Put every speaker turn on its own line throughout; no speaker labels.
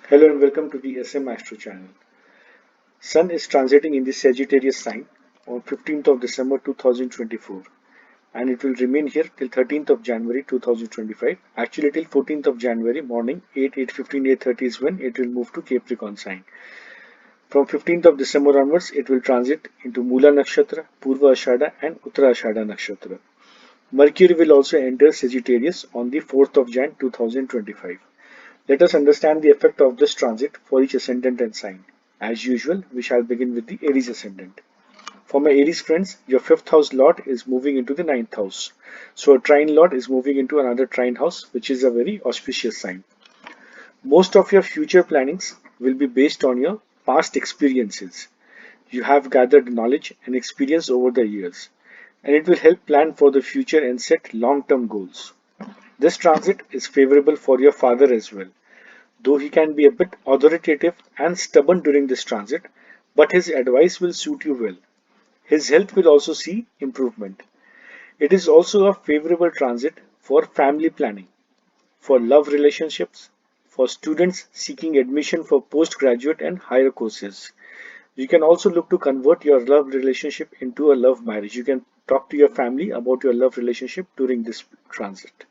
Hello and welcome to the SM Astro channel. Sun is transiting in the Sagittarius sign on 15th of December 2024 and it will remain here till 13th of January 2025. Actually till 14th of January morning 8:15, 8:30 is when it will move to Capricorn sign. From 15th of December onwards it will transit into Mula Nakshatra, Purva Ashada and Uttara Ashada Nakshatra. Mercury will also enter Sagittarius on the 4th of Jan 2025. Let us understand the effect of this transit for each ascendant and sign. As usual, we shall begin with the Aries ascendant. For my Aries friends, your 5th house lord is moving into the 9th house. So a trine lord is moving into another trine house, which is a very auspicious sign. Most of your future plannings will be based on your past experiences. You have gathered knowledge and experience over the years, and it will help plan for the future and set long-term goals. This transit is favorable for your father as well. Though he can be a bit authoritative and stubborn during this transit, but his advice will suit you well. His health will also see improvement. It is also a favorable transit for family planning, for love relationships, for students seeking admission for postgraduate and higher courses. You can also look to convert your love relationship into a love marriage. You can talk to your family about your love relationship during this transit.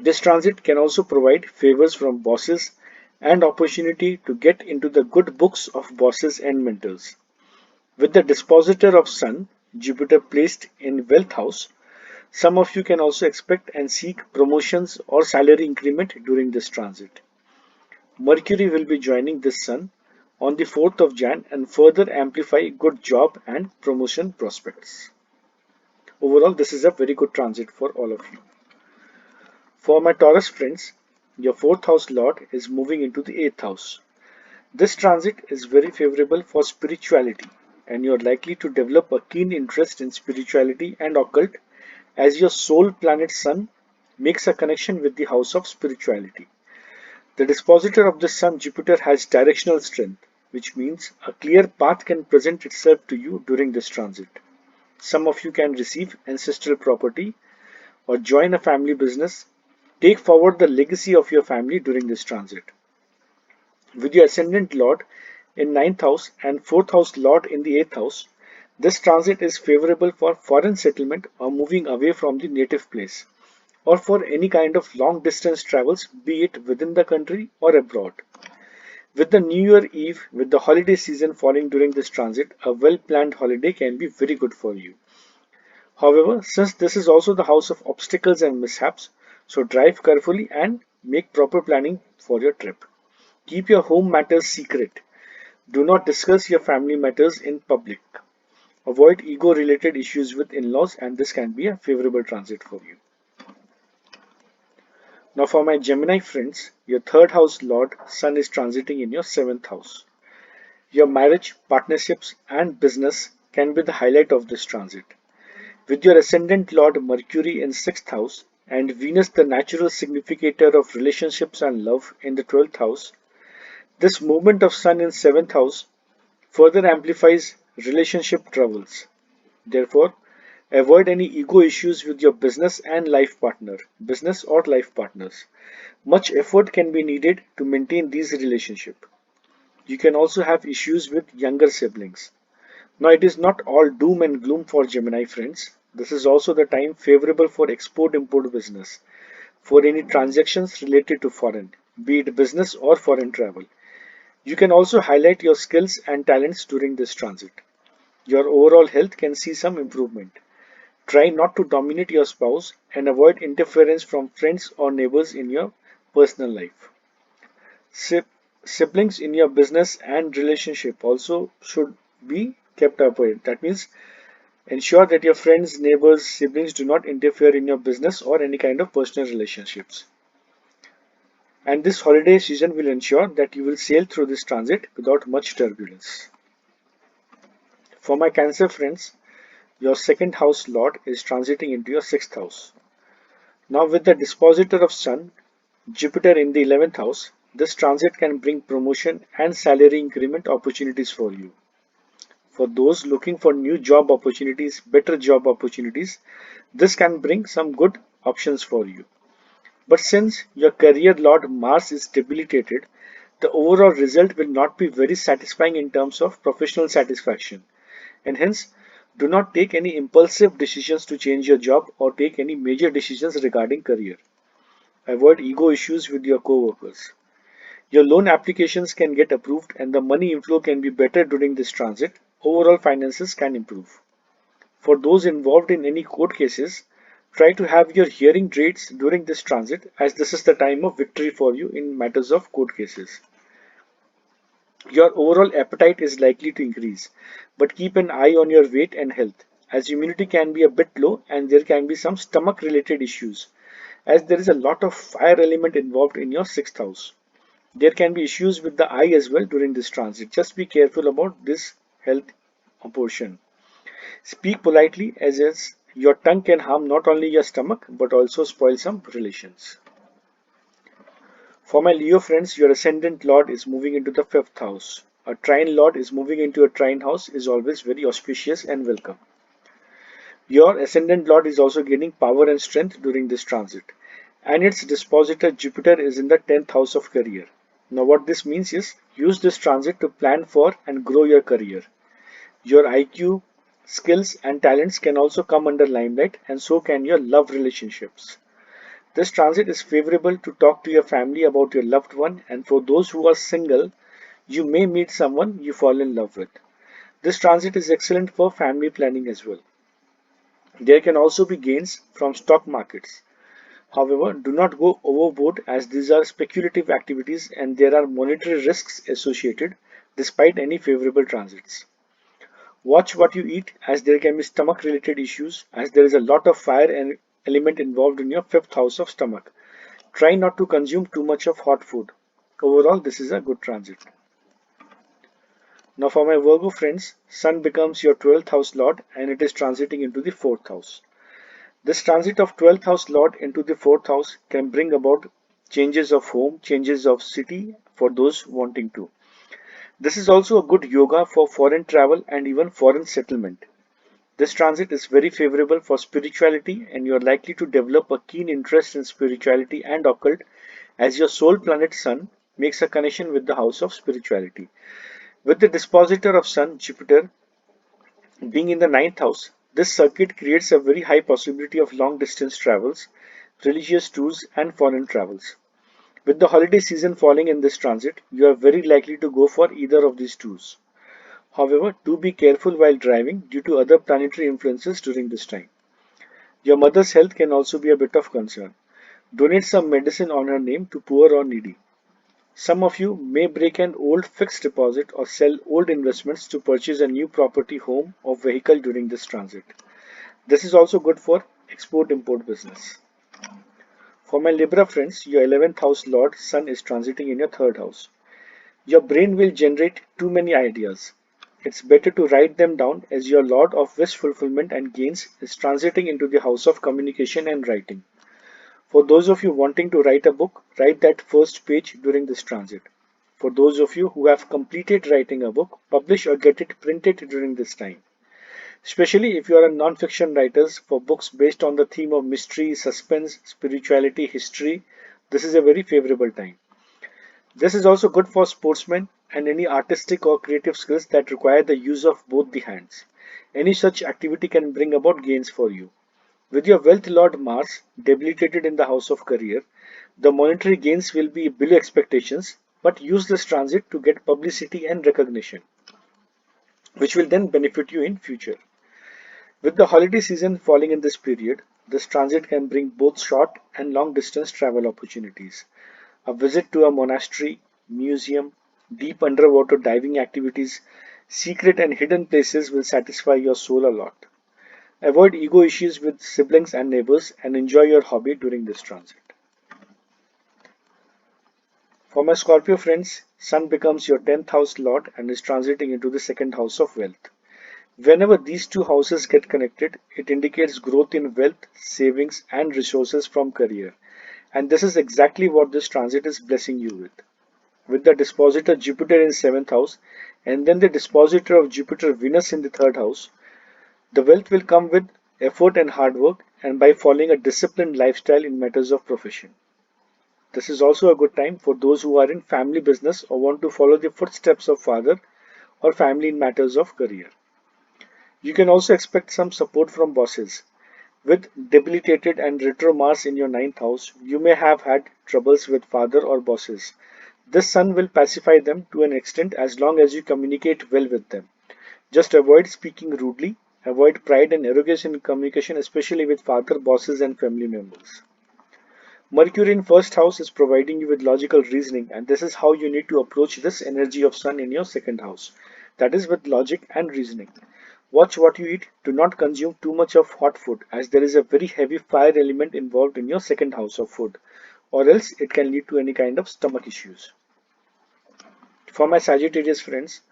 This transit can also provide favors from bosses and opportunity to get into the good books of bosses and mentors. With the dispositor of Sun, Jupiter placed in wealth house, some of you can also expect and seek promotions or salary increment during this transit. Mercury will be joining this Sun on the 4th of Jan and further amplify good job and promotion prospects. Overall, this is a very good transit for all of you. For my Taurus friends, your 4th house lord is moving into the 8th house. This transit is very favorable for spirituality and you are likely to develop a keen interest in spirituality and occult as your soul planet Sun makes a connection with the house of spirituality. The dispositor of the Sun, Jupiter, has directional strength, which means a clear path can present itself to you during this transit. Some of you can receive ancestral property or join a family business. Take forward the legacy of your family during this transit. With your ascendant lord in 9th house and 4th house lord in the 8th house, this transit is favorable for foreign settlement or moving away from the native place, or for any kind of long distance travels, be it within the country or abroad. With the New Year Eve, with the holiday season falling during this transit, a well planned holiday can be very good for you. However, since this is also the house of obstacles and mishaps, so drive carefully and make proper planning for your trip. Keep your home matters secret. Do not discuss your family matters in public. Avoid ego-related issues with in-laws and this can be a favorable transit for you. Now for my Gemini friends, your 3rd house lord Sun is transiting in your 7th house. Your marriage, partnerships and business can be the highlight of this transit. With your ascendant lord Mercury in 6th house and Venus the natural significator of relationships and love in the 12th house, this movement of Sun in 7th house further amplifies relationship troubles. Therefore, avoid any ego issues with your business and life partner, business or life partners. Much effort can be needed to maintain these relationships. You can also have issues with younger siblings. Now, it is not all doom and gloom for Gemini friends. This is also the time favorable for export-import business, for any transactions related to foreign, be it business or foreign travel. You can also highlight your skills and talents during this transit. Your overall health can see some improvement. Try not to dominate your spouse and avoid interference from friends or neighbors in your personal life. Siblings in your business and relationship also should be kept up with. That means ensure that your friends, neighbors, siblings do not interfere in your business or any kind of personal relationships. And this holiday season will ensure that you will sail through this transit without much turbulence. For my Cancer friends, your 2nd house lord is transiting into your 6th house. Now with the dispositor of Sun, Jupiter in the 11th house, this transit can bring promotion and salary increment opportunities for you. For those looking for new job opportunities, better job opportunities, this can bring some good options for you. But since your career lord Mars is debilitated, the overall result will not be very satisfying in terms of professional satisfaction, and hence do not take any impulsive decisions to change your job or take any major decisions regarding career. Avoid ego issues with your co-workers. Your loan applications can get approved and the money inflow can be better during this transit. Overall finances can improve. For those involved in any court cases, try to have your hearing dates during this transit, as this is the time of victory for you in matters of court cases. Your overall appetite is likely to increase, but keep an eye on your weight and health, as immunity can be a bit low and there can be some stomach related issues, as there is a lot of fire element involved in your sixth house. There can be issues with the eye as well during this transit. Just be careful about this health portion. Speak politely, as your tongue can harm not only your stomach but also spoil some relations. For my Leo friends, your ascendant lord is moving into the fifth house. A trine lord is moving into a trine house is always very auspicious and welcome. Your ascendant lord is also gaining power and strength during this transit, and its dispositor Jupiter is in the 10th house of career. Now, what this means is use this transit to plan for and grow your career. Your IQ, skills, and talents can also come under limelight, and so can your love relationships. This transit is favorable to talk to your family about your loved one, and for those who are single, you may meet someone you fall in love with. This transit is excellent for family planning as well. There can also be gains from stock markets. However, do not go overboard, as these are speculative activities and there are monetary risks associated despite any favorable transits. Watch what you eat, as there can be stomach related issues, as there is a lot of fire and element involved in your fifth house of stomach. Try not to consume too much of hot food. Overall, this is a good transit. Now for my Virgo friends, Sun becomes your 12th house lord and it is transiting into the 4th house. This transit of 12th house lord into the 4th house can bring about changes of home, changes of city for those wanting to. This is also a good yoga for foreign travel and even foreign settlement. This transit is very favorable for spirituality and you are likely to develop a keen interest in spirituality and occult, as your soul planet Sun makes a connection with the house of spirituality. With the dispositor of Sun, Jupiter, being in the 9th house, this circuit creates a very high possibility of long distance travels, religious tours, and foreign travels. With the holiday season falling in this transit, you are very likely to go for either of these tours. However, do be careful while driving due to other planetary influences during this time. Your mother's health can also be a bit of concern. Donate some medicine on her name to poor or needy. Some of you may break an old fixed deposit or sell old investments to purchase a new property, home, or vehicle during this transit. This is also good for export-import business. For my Libra friends, your 11th house lord Sun is transiting in your 3rd house. Your brain will generate too many ideas. It's better to write them down, as your lord of wish fulfillment and gains is transiting into the house of communication and writing. For those of you wanting to write a book, write that first page during this transit. For those of you who have completed writing a book, publish or get it printed during this time. Especially if you are a non-fiction writers for books based on the theme of mystery, suspense, spirituality, history, this is a very favorable time. This is also good for sportsmen and any artistic or creative skills that require the use of both the hands. Any such activity can bring about gains for you. With your wealth lord Mars debilitated in the house of career, the monetary gains will be below expectations, but use this transit to get publicity and recognition, which will then benefit you in future. With the holiday season falling in this period, this transit can bring both short and long distance travel opportunities. A visit to a monastery, museum, deep underwater diving activities, secret and hidden places will satisfy your soul a lot. Avoid ego issues with siblings and neighbors and enjoy your hobby during this transit. For my Scorpio friends, Sun becomes your 10th house lord and is transiting into the 2nd house of wealth. Whenever these two houses get connected, it indicates growth in wealth, savings, and resources from career. And this is exactly what this transit is blessing you with. With the dispositor Jupiter in 7th house and then the dispositor of Jupiter Venus in the 3rd house, the wealth will come with effort and hard work and by following a disciplined lifestyle in matters of profession. This is also a good time for those who are in family business or want to follow the footsteps of father or family in matters of career. You can also expect some support from bosses. With debilitated and retro Mars in your ninth house, you may have had troubles with father or bosses. This sun will pacify them to an extent as long as you communicate well with them. Just avoid speaking rudely, avoid pride and arrogance in communication, especially with father, bosses, and family members. Mercury in first house is providing you with logical reasoning, and this is how you need to approach this energy of sun in your second house. That is with logic and reasoning. Watch what you eat. Do not consume too much of hot food, as there is a very heavy fire element involved in your second house of food, or else it can lead to any kind of stomach issues. For my Sagittarius friends,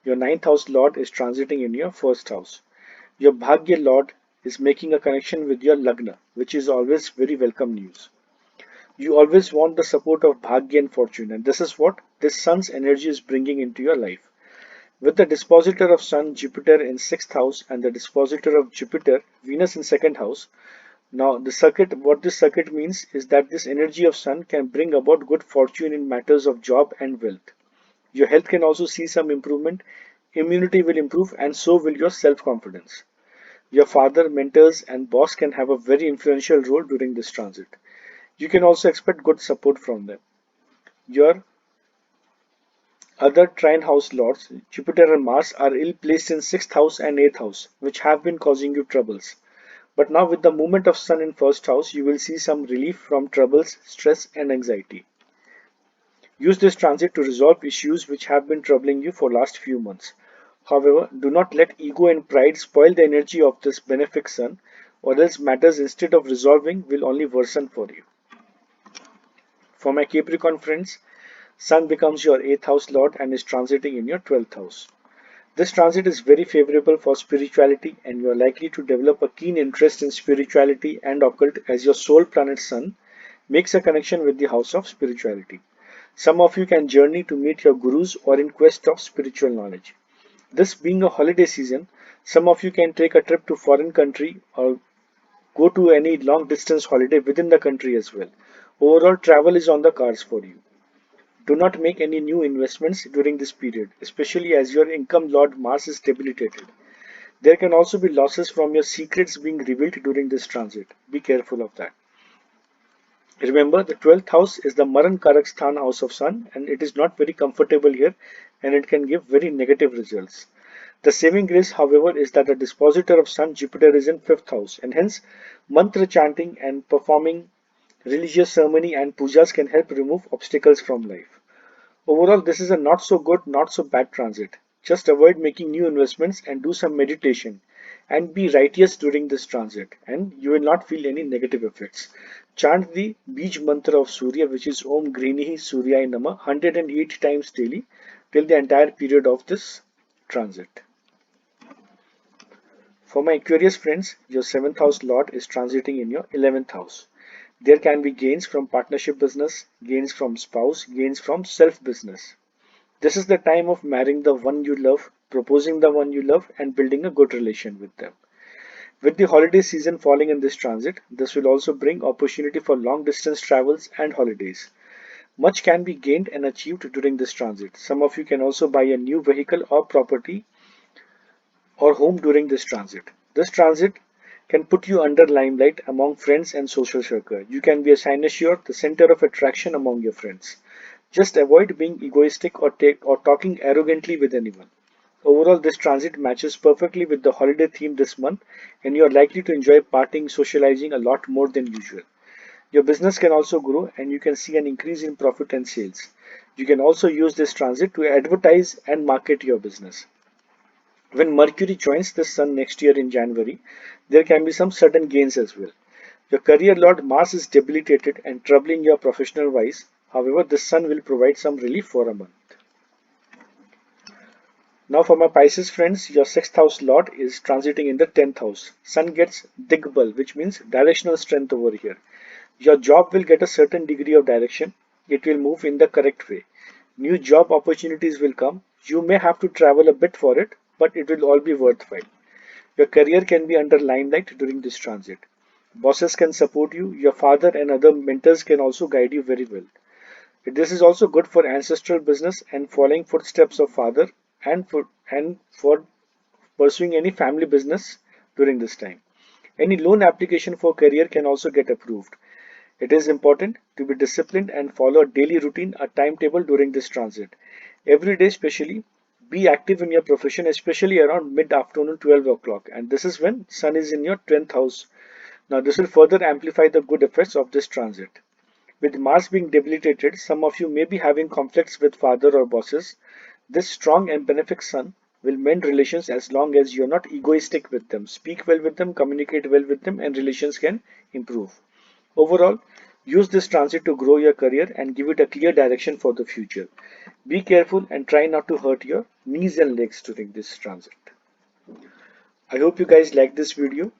your ninth house lord is transiting in your first house. Your Bhagya lord is making a connection with your Lagna, which is always very welcome news. You always want the support of Bhagya and fortune, and this is what this sun's energy is bringing into your life. With the dispositor of Sun, Jupiter in 6th house and the dispositor of Jupiter, Venus in 2nd house. Now, what this circuit means is that this energy of Sun can bring about good fortune in matters of job and wealth. Your health can also see some improvement, immunity will improve, and so will your self confidence. Your father, mentors, and boss can have a very influential role during this transit. You can also expect good support from them. Your other trine house lords, Jupiter and Mars, are ill placed in 6th house and 8th house, which have been causing you troubles. But now, with the movement of Sun in 1st house, you will see some relief from troubles, stress, and anxiety. Use this transit to resolve issues which have been troubling you for last few months. However, do not let ego and pride spoil the energy of this benefic Sun, or else matters instead of resolving will only worsen for you. For my Capricorn friends, Sun becomes your 8th house lord and is transiting in your 12th house. This transit is very favorable for spirituality, and you are likely to develop a keen interest in spirituality and occult as your soul planet Sun makes a connection with the house of spirituality. Some of you can journey to meet your gurus or in quest of spiritual knowledge. This being a holiday season, some of you can take a trip to foreign country or go to any long distance holiday within the country as well. Overall, travel is on the cards for you. Do not make any new investments during this period, especially as your income lord Mars is debilitated. There can also be losses from your secrets being revealed during this transit. Be careful of that. Remember, the 12th house is the Maran Karak house of Sun, and it is not very comfortable here, and it can give very negative results. The saving grace, however, is that the dispositor of Sun, Jupiter, is in 5th house, and hence mantra chanting and performing religious ceremony and pujas can help remove obstacles from life. Overall, this is a not so good, not so bad transit. Just avoid making new investments and do some meditation and be righteous during this transit, and you will not feel any negative effects. Chant the Bij mantra of Surya, which is Om Grinihi Suryaya Nama 108 times daily till the entire period of this transit. For my Aquarius friends, your 7th house lord is transiting in your 11th house. There can be gains from partnership business, gains from spouse, gains from self business. This is the time of marrying the one you love, proposing the one you love, and building a good relation with them. With the holiday season falling in this transit, this will also bring opportunity for long distance travels and holidays. Much can be gained and achieved during this transit. Some of you can also buy a new vehicle or property or home during this transit. This transit can put you under limelight among friends and social circle. You can be a cynosure, the center of attraction among your friends. Just avoid being egoistic or talking arrogantly with anyone. Overall, this transit matches perfectly with the holiday theme this month, and you are likely to enjoy partying, socializing a lot more than usual. Your business can also grow, and you can see an increase in profit and sales. You can also use this transit to advertise and market your business. When Mercury joins the Sun next year in January, there can be some sudden gains as well. Your career lord Mars is debilitated and troubling your professional wise. However, the Sun will provide some relief for a month. Now for my Pisces friends, your 6th house lord is transiting in the 10th house. Sun gets Digbal, which means directional strength over here. Your job will get a certain degree of direction. It will move in the correct way. New job opportunities will come. You may have to travel a bit for it, but it will all be worthwhile. Your career can be under limelight during this transit. Bosses can support you. Your father and other mentors can also guide you very well. This is also good for ancestral business and following footsteps of father and for pursuing any family business during this time. Any loan application for career can also get approved. It is important to be disciplined and follow a daily routine, a timetable during this transit. Every day, especially, be active in your profession, especially around mid-afternoon 12 o'clock. And this is when Sun is in your 10th house. Now, this will further amplify the good effects of this transit. With Mars being debilitated, some of you may be having conflicts with father or bosses. This strong and benefic Sun will mend relations as long as you're not egoistic with them. Speak well with them, communicate well with them, and relations can improve. Overall, use this transit to grow your career and give it a clear direction for the future. Be careful and try not to hurt your knees and legs during this transit. I hope you guys like this video.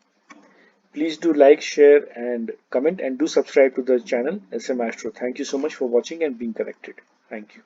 Please do like, share, and comment, and do subscribe to the channel SM Astro. Thank you so much for watching and being connected. Thank you.